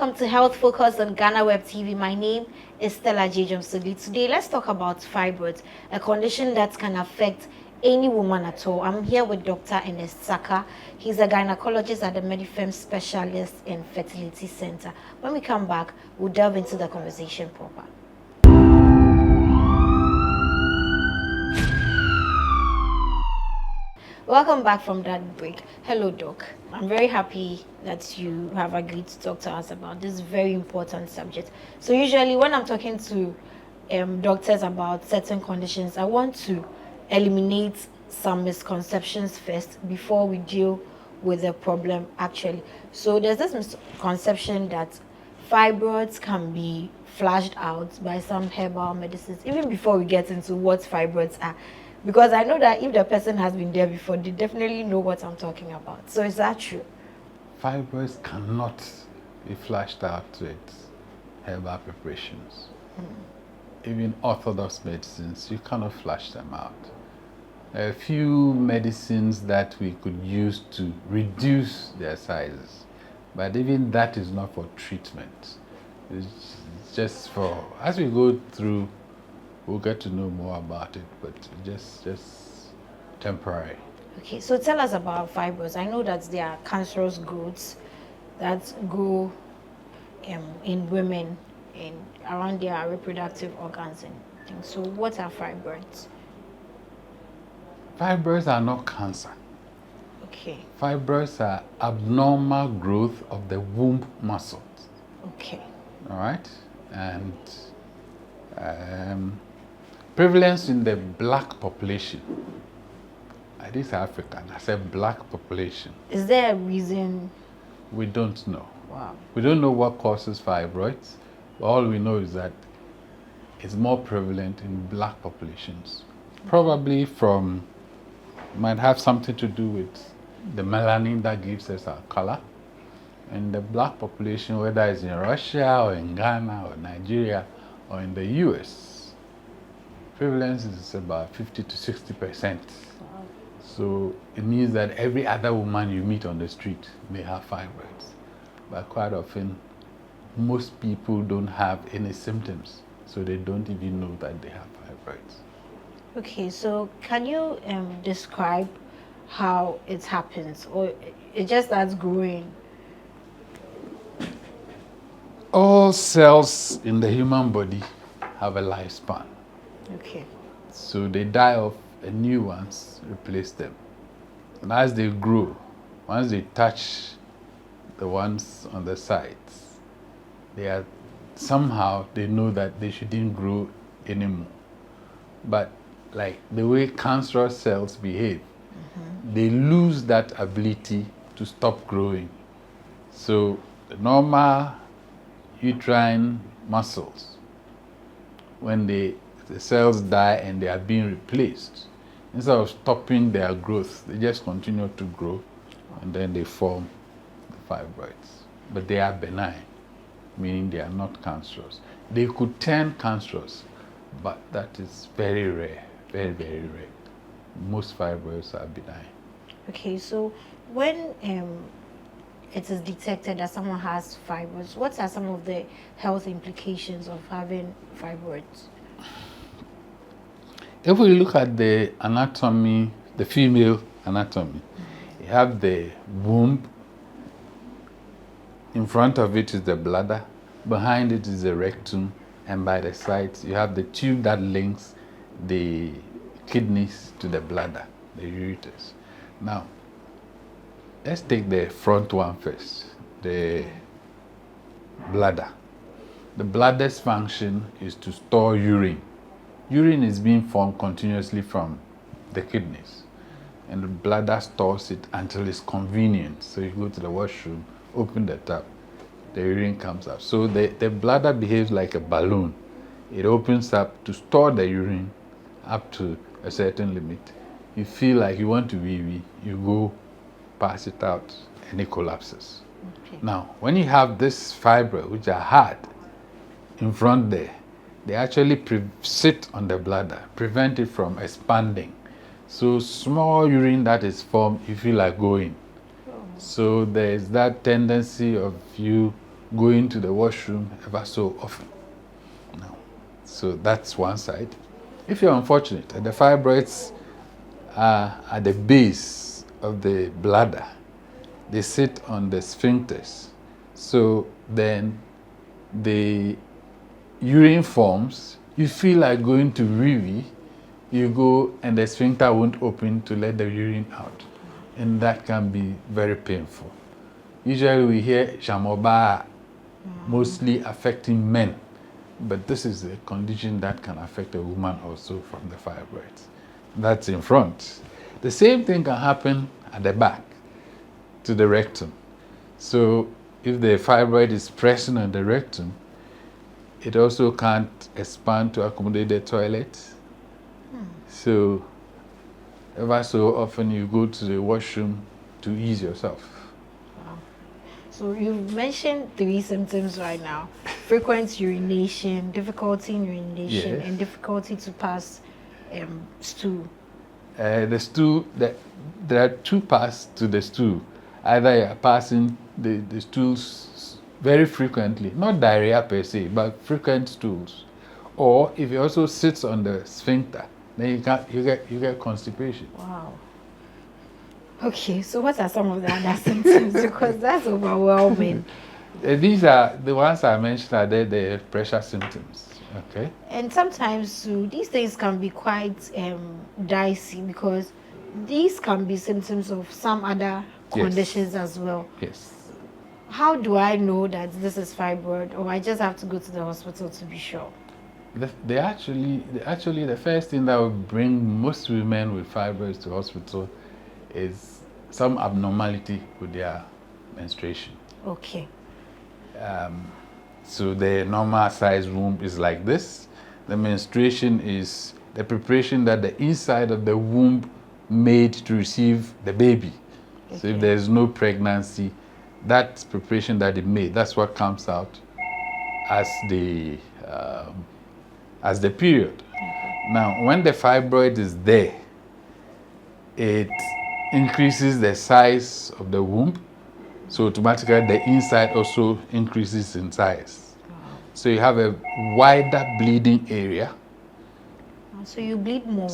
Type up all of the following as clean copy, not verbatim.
welcome to Health Focus on GhanaWeb TV. My name is Stella J. Jomsoli. Today, let's talk about fibroids, a condition that can affect any woman at all. I'm here with Dr. Ernest Saka. He's a gynecologist at the GhanaWeb Specialist in Fertility Center. When we come back, we'll delve into the conversation proper. Welcome back from that break. Hello, Doc. I'm very happy that you have agreed to talk to us about this very important subject. So usually when I'm talking to doctors about certain conditions, I want to eliminate some misconceptions first before we deal with the problem actually. So there's this misconception that fibroids can be flushed out by some herbal medicines, even before we get into what fibroids are. Because I know that if the person has been there before, they definitely know what I'm talking about. So is that true? Fibroids cannot be flushed out with herbal preparations. Even orthodox medicines, you cannot flush them out. There are a few medicines that we could use to reduce their sizes, but even that is not for treatment. It's just for, as we go through, we'll get to know more about it, but just temporary. Okay, so tell us about fibroids. I know that there are cancerous growths that grow in women and around their reproductive organs and things. So what are fibroids? Fibroids are not cancer. Okay. Fibroids are abnormal growth of the womb muscles. Okay. All right? And prevalence in the black population. This is African. I said black population. Is there a reason? We don't know. Wow. We don't know what causes fibroids. All we know is that it's more prevalent in black populations. Probably might have something to do with the melanin that gives us our color. And the black population, whether it's in Russia or in Ghana or Nigeria or in the US, prevalence is about 50 to 60%. Wow. So it means that every other woman you meet on the street may have fibroids. But quite often, most people don't have any symptoms, so they don't even know that they have fibroids. Okay, so can you describe how it happens, or it just starts growing? All cells in the human body have a lifespan. Okay. So they die off and new ones replace them. And as they grow, once they touch the ones on the sides, somehow they know that they shouldn't grow anymore. But like the way cancerous cells behave, they lose that ability to stop growing. So the normal uterine muscles, when the cells die and they are being replaced, instead of stopping their growth, they just continue to grow and then they form the fibroids. But they are benign, meaning they are not cancerous. They could turn cancerous, but that is very rare, very, very rare. Most fibroids are benign. Okay, so when it is detected that someone has fibroids, what are some of the health implications of having fibroids? If we look at the anatomy, the female anatomy, you have the womb. In front of it is the bladder. Behind it is the rectum. And by the sides, you have the tube that links the kidneys to the bladder, the ureters. Now, let's take the front one first, the bladder. The bladder's function is to store urine. Urine is being formed continuously from the kidneys, and the bladder stores it until it's convenient. So you go to the washroom, open the tap, the urine comes up. So the bladder behaves like a balloon. It opens up to store the urine up to a certain limit. You feel like you want to wee-wee, you go pass it out, and it collapses. Okay. Now, when you have this fibroid, which are hard, in front there, they actually sit on the bladder, prevent it from expanding. So small urine that is formed, you feel like going. So there is that tendency of you going to the washroom ever so often. Now, so that's one side. If you're unfortunate and the fibroids are at the base of the bladder, they sit on the sphincters. So then the urine forms, you feel like going to wee, you go and the sphincter won't open to let the urine out. And that can be very painful. Usually we hear shamoba mostly affecting men, but this is a condition that can affect a woman also from the fibroids. That's in front. The same thing can happen at the back to the rectum. So if the fibroid is pressing on the rectum, it also can't expand to accommodate the toilet. So ever so often you go to the washroom to ease yourself. So you've mentioned 3 symptoms right now: frequent urination, difficulty in urination, Yes. and difficulty to pass stool. The stool, there are 2 paths to the stool. Either you are passing the stools very frequently, not diarrhea per se, but frequent stools. Or if it also sits on the sphincter, then you get constipation. Wow. Okay, so what are some of the other symptoms? Because that's overwhelming. These are the ones I mentioned, are the pressure symptoms. Okay. And sometimes too, these things can be quite dicey, because these can be symptoms of some other conditions as well. Yes. How do I know that this is fibroid, or I just have to go to the hospital to be sure? Actually, the first thing that would bring most women with fibroids to hospital is some abnormality with their menstruation. Okay. So the normal size womb is like this. The menstruation is the preparation that the inside of the womb made to receive the baby. Okay. So if there's no pregnancy, that preparation that it made, that's what comes out as the period. Okay. Now, when the fibroid is there, it increases the size of the womb, so automatically the inside also increases in size. Wow. So you have a wider bleeding area. So you bleed more.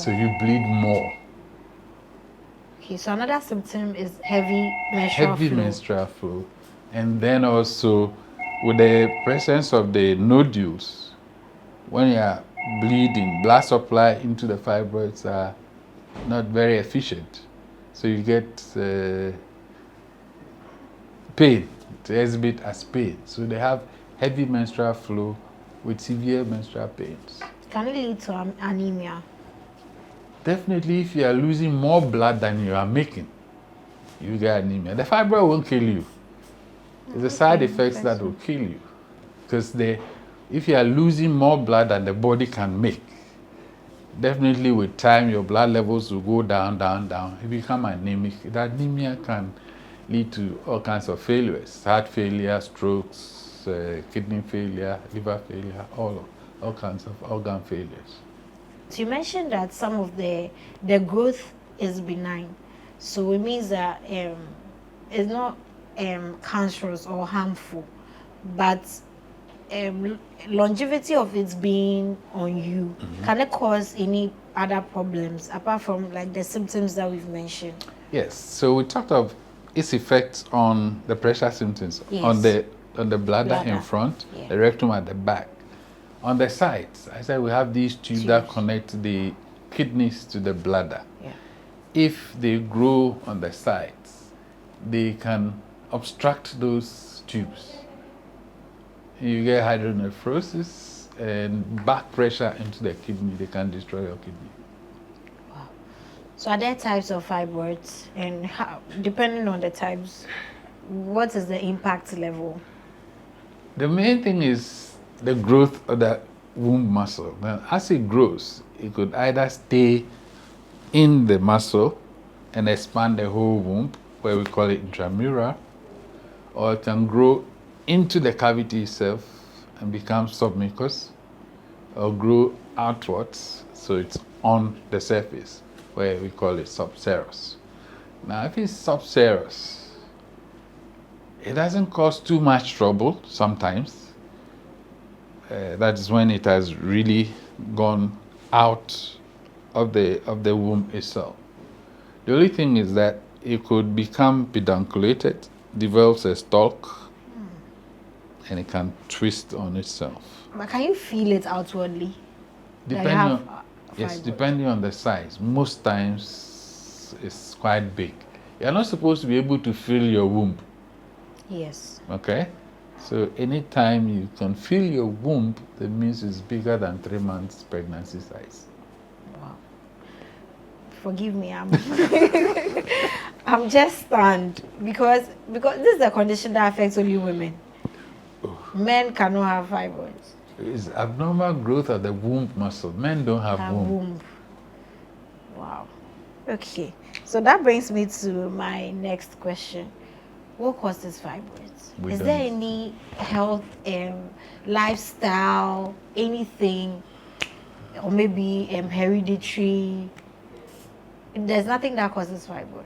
Okay, so another symptom is heavy menstrual flow. And then also with the presence of the nodules, when you are bleeding, blood supply into the fibroids are not very efficient. So you get pain, to exhibit as pain. So they have heavy menstrual flow with severe menstrual pains. Can it lead to anemia? Definitely, if you are losing more blood than you are making, you get anemia. The fibroid won't kill you. It's the side effects that will kill you. Because if you are losing more blood than the body can make, definitely with time your blood levels will go down, down, down. You become anemic. That anemia can lead to all kinds of failures: heart failure, strokes, kidney failure, liver failure, all kinds of organ failures. So you mentioned that some of the growth is benign. So it means that it's not cancerous or harmful, but longevity of it being on you, can it cause any other problems apart from like the symptoms that we've mentioned? Yes. So we talked of its effects on the pressure symptoms, yes, on the bladder in front, yeah, the rectum at the back. On the sides, I said we have these tubes that connect the kidneys to the bladder. Yeah. If they grow on the sides, they can obstruct those tubes. You get hydronephrosis and back pressure into the kidney. They can destroy your kidney. Wow. So are there types of fibroids, and how, depending on the types, what is the impact level? The main thing is the growth of the womb muscle. Now, as it grows, it could either stay in the muscle and expand the whole womb, where we call it intramural, or it can grow into the cavity itself and become submucous, or grow outwards, so it's on the surface, where we call it subserous. Now, if it's subserous, It doesn't cause too much trouble sometimes. That is when it has really gone out of the womb itself. The only thing is that it could become pedunculated, develops a stalk, and it can twist on itself. But can you feel it outwardly? Depending on the size. Most times it's quite big. You're not supposed to be able to feel your womb. Yes. Okay? So anytime you can feel your womb, that means it's bigger than 3 months pregnancy size. Wow. Forgive me, I'm just stunned because this is a condition that affects only women. Men cannot have fibroids. It's abnormal growth of the womb muscle. Men don't have womb. Wow. Okay. So that brings me to my next question. What causes fibroids? Is there any health, lifestyle, anything, or maybe hereditary? There's nothing that causes fibroid.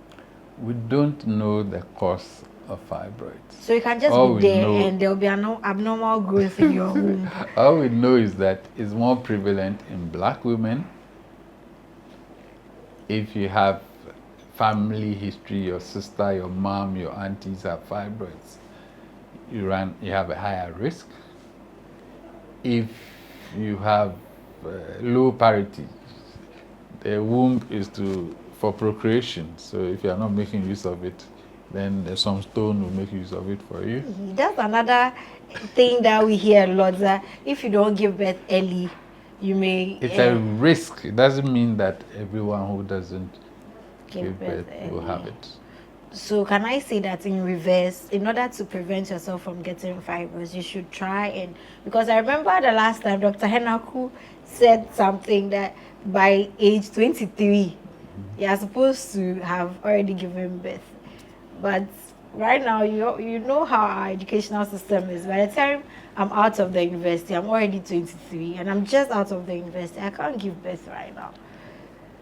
We don't know the cause of fibroids. So you can just be there and there will be an abnormal growth in your womb. All we know is that it's more prevalent in black women. If you have family history, your sister, your mom, your aunties have fibroids, you have a higher risk. If you have low parity, the womb is for procreation. So if you are not making use of it, then there's some stone will make use of it for you. That's another thing that we hear a lot, that if you don't give birth early, you may... It's a risk. It doesn't mean that everyone who doesn't give birth will have it. So can I say that in reverse, in order to prevent yourself from getting fibroids, you should try and... Because I remember the last time Dr. Henaku said something that by age 23, you're supposed to have already given birth. But right now, you know how our educational system is. By the time I'm out of the university, I'm already 23, and I'm just out of the university. I can't give birth right now.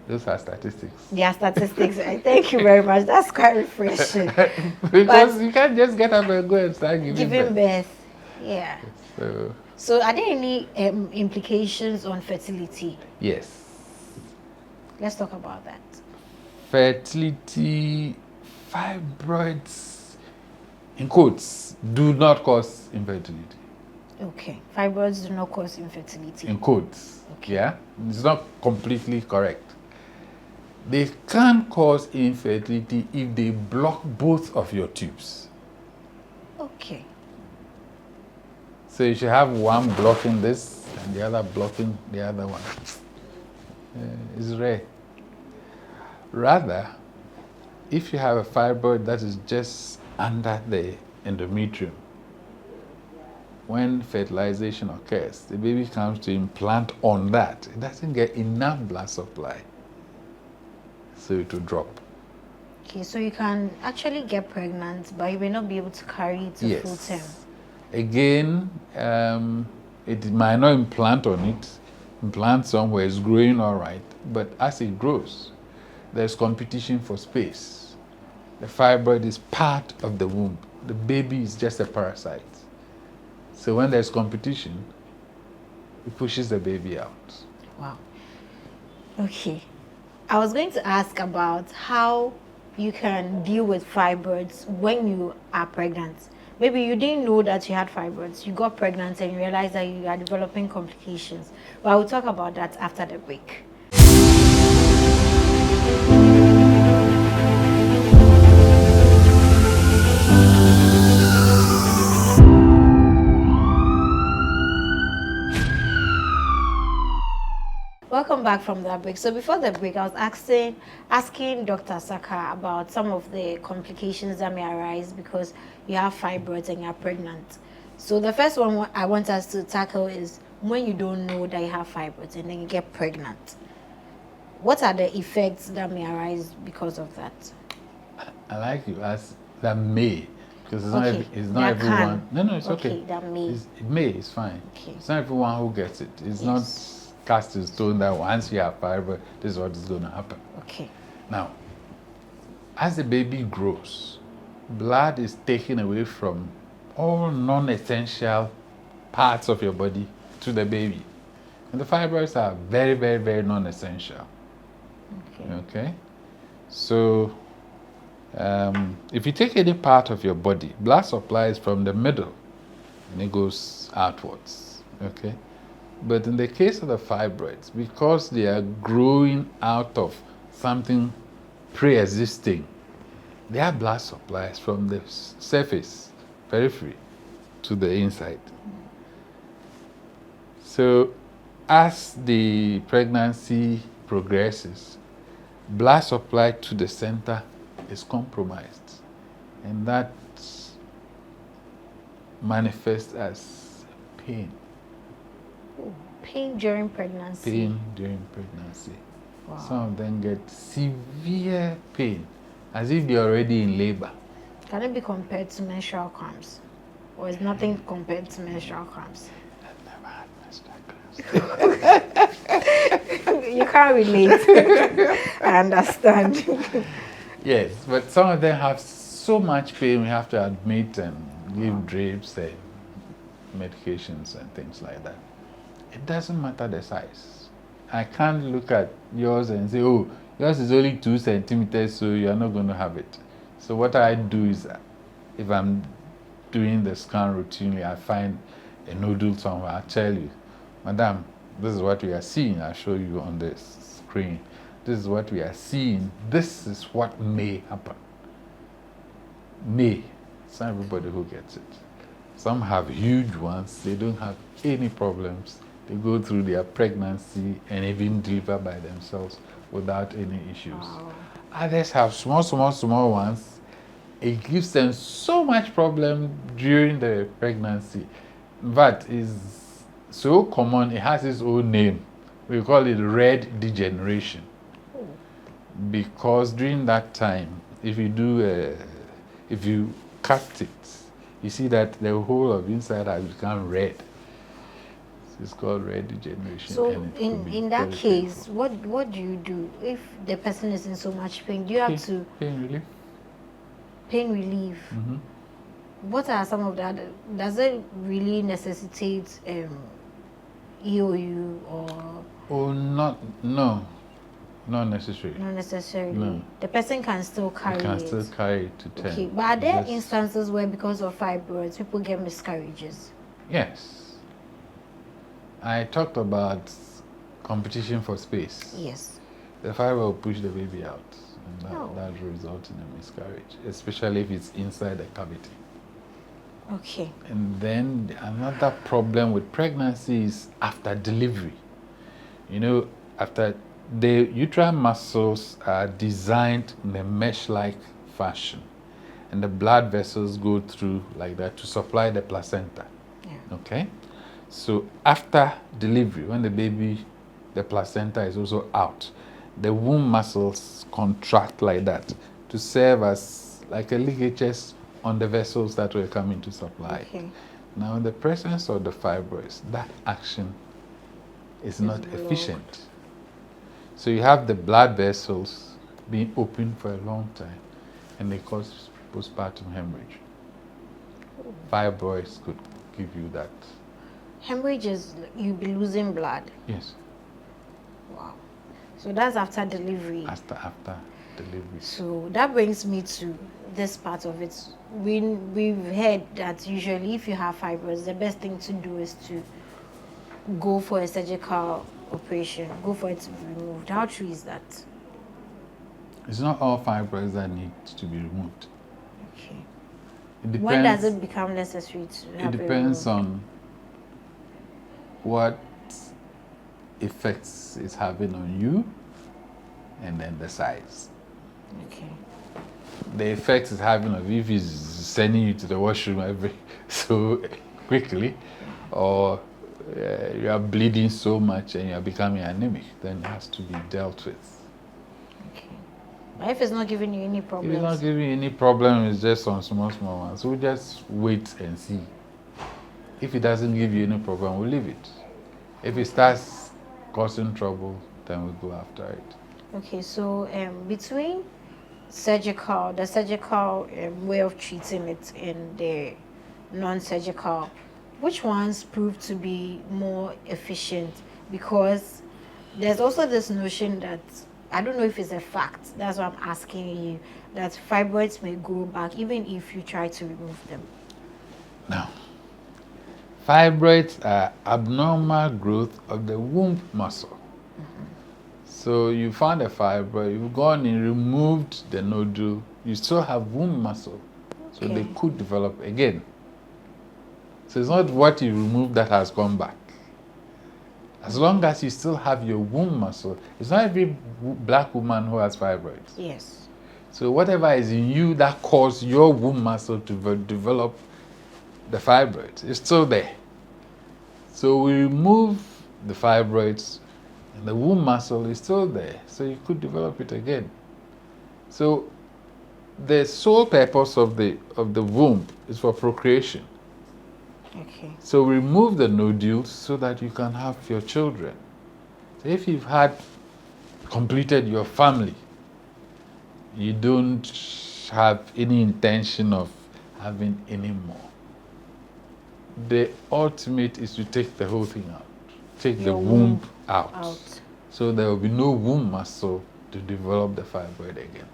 Those are statistics. Yeah, statistics. Thank you very much. That's quite refreshing. Because you can't just get up and go and start giving birth. Yeah. So are there any implications on fertility? Yes. Let's talk about that. Fertility, fibroids, in quotes, do not cause infertility. Okay. Fibroids do not cause infertility. In quotes. Okay. Yeah? It's not completely correct. They can cause infertility if they block both of your tubes. Okay. So you should have one blocking this and the other blocking the other one. It's rare. Rather, if you have a fibroid that is just under the endometrium, when fertilization occurs, the baby comes to implant on that. It doesn't get enough blood supply, so it will drop. Okay, so you can actually get pregnant, but you may not be able to carry it to full term. Again, it might not implant on it, implant somewhere, it's growing all right, but as it grows, there's competition for space. The fibroid is part of the womb. The baby is just a parasite. So when there's competition, it pushes the baby out. Wow. Okay. I was going to ask about how you can deal with fibroids when you are pregnant. Maybe you didn't know that you had fibroids. You got pregnant and you realized that you are developing complications. But I will talk about that after the break. Welcome back from that break. So before the break, I was asking Dr. Saka about some of the complications that may arise because you have fibroids and you're pregnant. So the first one I want us to tackle is when you don't know that you have fibroids and then you get pregnant. What are the effects that may arise because of that? I like you ask that may, because it's Okay, not everyone. can. No, it's okay. That may. It's fine. Okay. It's not everyone who gets it. It's not cast in stone that once you have fibroid, this is what is going to happen. Okay. Now, as the baby grows, blood is taken away from all non-essential parts of your body to the baby. And the fibroids are very, very, very non-essential. Okay? So, if you take any part of your body, blood supply is from the middle and it goes outwards. Okay? But in the case of the fibroids, because they are growing out of something pre-existing, their blood supplies from the surface, periphery, to the inside. So as the pregnancy progresses, blood supply to the center is compromised, and that manifests as pain. Pain during pregnancy? Pain during pregnancy. Wow. Some of them get severe pain, as if they're already in labor. Can it be compared to menstrual cramps? Or is nothing compared to menstrual cramps? I've never had menstrual cramps. You can't relate. I understand. Yes, but some of them have so much pain, we have to admit and give drips and medications and things like that. It doesn't matter the size. I can't look at yours and say, oh, yours is only 2 centimeters, so you're not going to have it. So what I do is, if I'm doing the scan routinely, I find a nodule somewhere, I'll tell you, Madam, this is what we are seeing. I'll show you on the screen. This is what we are seeing. This is what may happen. May. It's not everybody who gets it. Some have huge ones. They don't have any problems. They go through their pregnancy and even deliver by themselves without any issues. Wow. Others have small ones. It gives them so much problem during the pregnancy. But it's so common, it has its own name. We call it red degeneration. Because during that time, if you cut it, you see that the whole of inside has become red. It's called red degeneration. So in that case, what do you do if the person is in so much pain? Do you have to pain relief? Pain relief. Mm-hmm. What are some of that? Does it really necessitate EOU or? Oh, not necessarily. Not necessarily. No. The person can still carry it. Can still carry it to 10. Okay, but are there instances where because of fibroids people get miscarriages? Yes. I talked about competition for space. Yes. The fibroid will push the baby out, and that will result in a miscarriage, especially if it's inside the cavity. Okay. And then another problem with pregnancy is after delivery. You know, after the uterine muscles are designed in a mesh-like fashion, and the blood vessels go through like that to supply the placenta. Yeah. Okay? So after delivery, when the placenta is also out, the womb muscles contract like that to serve as like a ligatures on the vessels that will come into supply. Okay. Now, in the presence of the fibroids, that action is not efficient. So you have the blood vessels being open for a long time, and they cause postpartum hemorrhage. Fibroids could give you that. Hemorrhage is you be losing blood. Yes. Wow. So that's after delivery. After delivery. So that brings me to this part of it. We've heard that usually if you have fibroids, the best thing to do is to go for a surgical operation, go for it to be removed. How true is that? It's not all fibroids that need to be removed. Okay. It depends, when does it become necessary to have it depends on what effects it's having on you and then the size. Okay. The effects it's having on you if it's sending you to the washroom so quickly, or you are bleeding so much and you are becoming anemic, then it has to be dealt with. Okay. But if it's not giving you any problems? If it's not giving you any problem, it's just on small ones. We'll just wait and see. If it doesn't give you any problem, we'll leave it. If it starts causing trouble, then we'll go after it. Okay, so between the surgical way of treating it and the non-surgical, which ones prove to be more efficient? Because there's also this notion that, I don't know if it's a fact, that's why I'm asking you, that fibroids may grow back even if you try to remove them. Now, fibroids are abnormal growth of the womb muscle. So you found a fibroid, you've gone and removed the nodule, you still have womb muscle. So they could develop again. So it's not what you removed that has gone back. As long as you still have your womb muscle, it's not every black woman who has fibroids. Yes. So whatever is in you that caused your womb muscle to develop the fibroids is still there. So we remove the fibroids, and the womb muscle is still there, so you could develop it again. So the sole purpose of the womb is for procreation. Okay. So remove the nodules so that you can have your children. So if you've completed your family, you don't have any intention of having any more. The ultimate is to take the whole thing out. Take the womb out. So there will be no womb muscle to develop the fibroid again.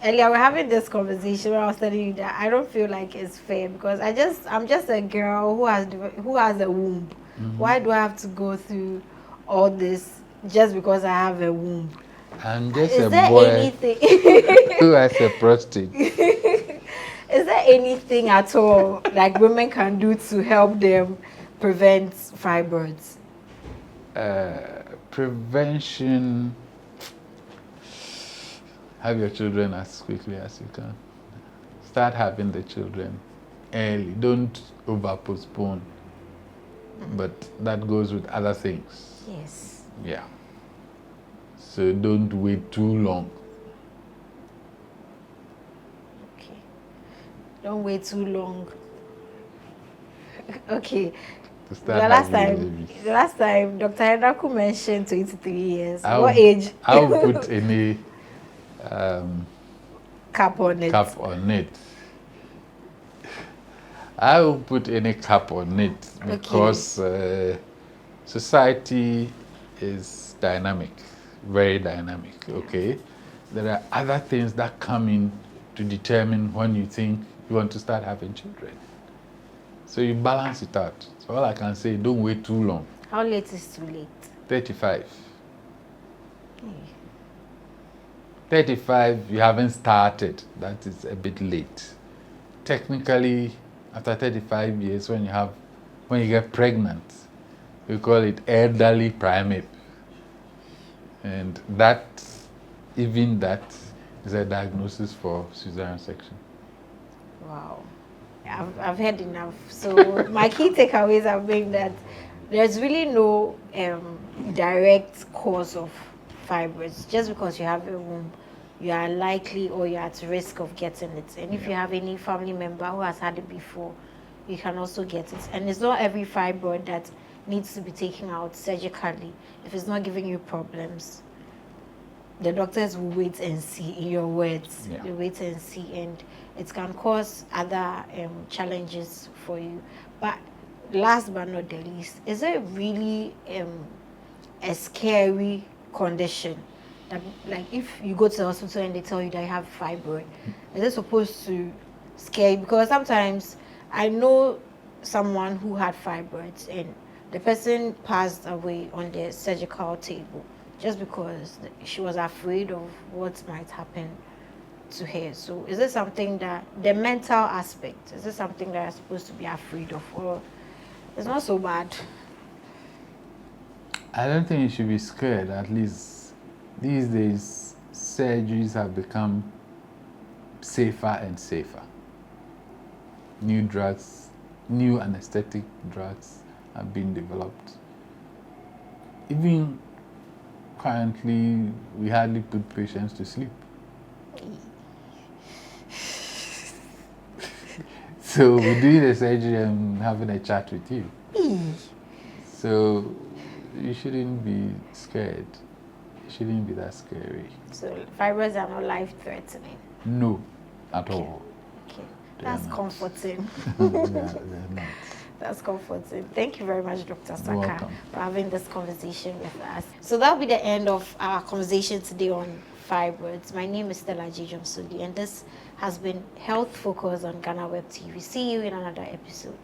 Earlier, we're having this conversation where I was telling you that I don't feel like it's fair because I'm just a girl who has a womb. Why do I have to go through all this just because I have a womb? I'm just a boy who has a prostate. Is there anything at all like women can do to help them prevent fibroids? Prevention. Have your children as quickly as you can. Start having the children early. Don't over postpone. But that goes with other things. Yes. Yeah. So don't wait too long. Okay. Don't wait too long. Okay. The last time Dr. Hendaku mentioned 23 years. What age? I'll put any cap on it. I will put any cap on it because society is dynamic, very dynamic. Okay, there are other things that come in to determine when you think you want to start having children. So you balance it out. So all I can say, don't wait too long. How late is too late? 35. 35, you haven't started. That is a bit late. Technically, after 35 years, when you get pregnant, we call it elderly primate. And even that is a diagnosis for cesarean section. Wow. I've heard enough. So my key takeaways have been that there's really no direct cause of fibroids. Just because you have a womb, you are likely or you're at risk of getting it. And if you have any family member who has had it before, you can also get it. And it's not every fibroid that needs to be taken out surgically. If it's not giving you problems, the doctors will wait and see, in your words. Yeah. They wait and see, and it can cause other challenges for you. But last but not the least, is it really a scary condition? That, like, if you go to the hospital and they tell you that you have fibroid, is it supposed to scare you? Because sometimes I know someone who had fibroids and the person passed away on the surgical table just because she was afraid of what might happen to her. So is it something that, the mental aspect, is it something that you're supposed to be afraid of, or it's not so bad? I don't think you should be scared. At least these days, surgeries have become safer and safer. New drugs, new anesthetic drugs have been developed. Even currently, we hardly put patients to sleep. So we do the surgery and having a chat with you. So you shouldn't be scared. It shouldn't be that scary. So fibroids are not life-threatening? No, at all. Okay. They are That's not. comforting. They're not. That's comforting. Thank you very much, Dr. Saka, Welcome. for having this conversation with us. So that'll be the end of our conversation today on fibroids. My name is Stella J. Johnsudi, and this has been Health Focus on GhanaWeb TV. See you in another episode.